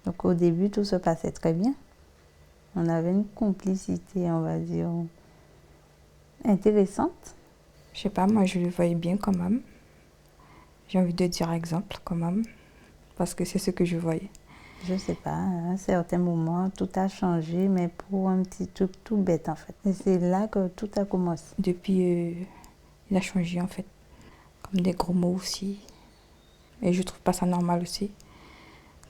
Donc au début, tout se passait très bien. On avait une complicité, on va dire, intéressante. Je sais pas, moi je le voyais bien comme homme. J'ai envie de dire exemple comme homme, parce que c'est ce que je voyais. Je sais pas, à un certain moment, tout a changé, mais pour un petit truc tout bête en fait. Et c'est là que tout a commencé. Depuis, il a changé en fait, comme des gros mots aussi. Et je trouve pas ça normal aussi,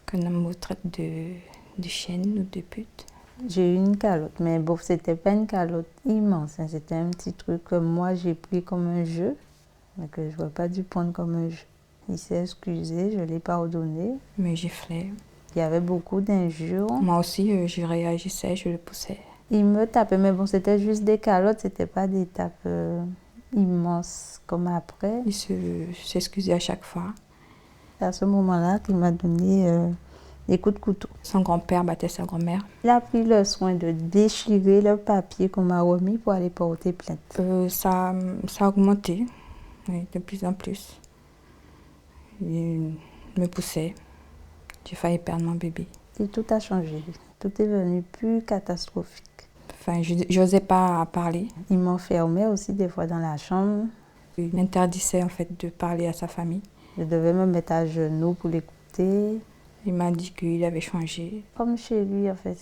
qu'un homme me traite de chienne ou de pute. J'ai eu une calotte, mais bon, c'était pas une calotte immense, hein. C'était un petit truc que moi j'ai pris comme un jeu, mais que je ne vois pas dû prendre comme un jeu. Il s'est excusé, je l'ai pardonné. Mais giflait. Il y avait beaucoup d'injures. Moi aussi, je réagissais, je le poussais. Il me tapait, mais bon, c'était juste des calottes, c'était pas des tapes immenses comme après. Il s'excusait à chaque fois. C'est à ce moment-là qu'il m'a donné des coups de couteau. Son grand-père battait sa grand-mère. Il a pris le soin de déchirer le papier qu'on m'a remis pour aller porter plainte. Ça a augmenté, oui, de plus en plus. Il me poussait. J'ai failli perdre mon bébé. Et tout a changé. Tout est devenu plus catastrophique. Enfin, je n'osais pas parler. Il m'enfermait aussi des fois dans la chambre. Il m'interdisait en fait de parler à sa famille. Je devais me mettre à genoux pour l'écouter. Il m'a dit qu'il avait changé. Comme chez lui, en fait,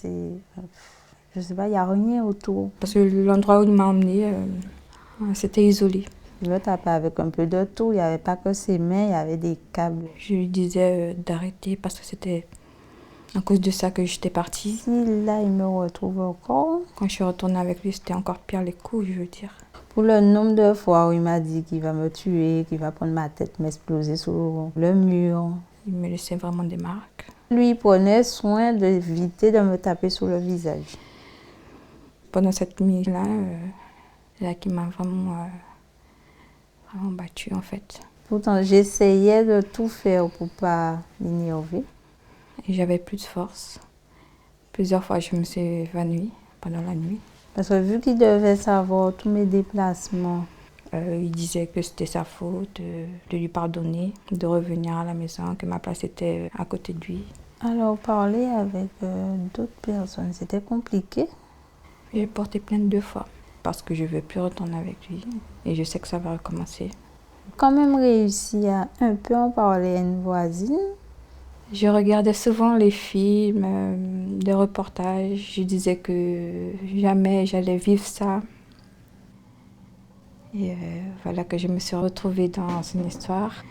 je sais pas, il n'y a rien autour. Parce que l'endroit où il m'a emmené, c'était isolé. Il me tapait avec un peu de tout. Il n'y avait pas que ses mains, il y avait des câbles. Je lui disais d'arrêter parce que c'était à cause de ça que j'étais partie. Si là, il me retrouve encore. Quand je suis retournée avec lui, c'était encore pire les coups, je veux dire. Pour le nombre de fois où il m'a dit qu'il va me tuer, qu'il va prendre ma tête, m'exploser sur le mur. Il me laissait vraiment des marques. Lui, il prenait soin d'éviter de me taper sur le visage. Pendant cette nuit-là, c'est là qu'il m'a vraiment battue en fait. Pourtant, j'essayais de tout faire pour ne pas l'énerver. Et j'avais plus de force. Plusieurs fois, je me suis évanouie pendant la nuit. Parce que vu qu'il devait savoir tous mes déplacements, il disait que c'était sa faute, de lui pardonner, de revenir à la maison, que ma place était à côté de lui. alors parler avec d'autres personnes, c'était compliqué. J'ai porté plainte 2 fois parce que je ne veux plus retourner avec lui et je sais que ça va recommencer. Quand même réussi à un peu en parler à une voisine. Je regardais souvent les films, des reportages. Je disais que jamais j'allais vivre ça. Et voilà que je me suis retrouvée dans une histoire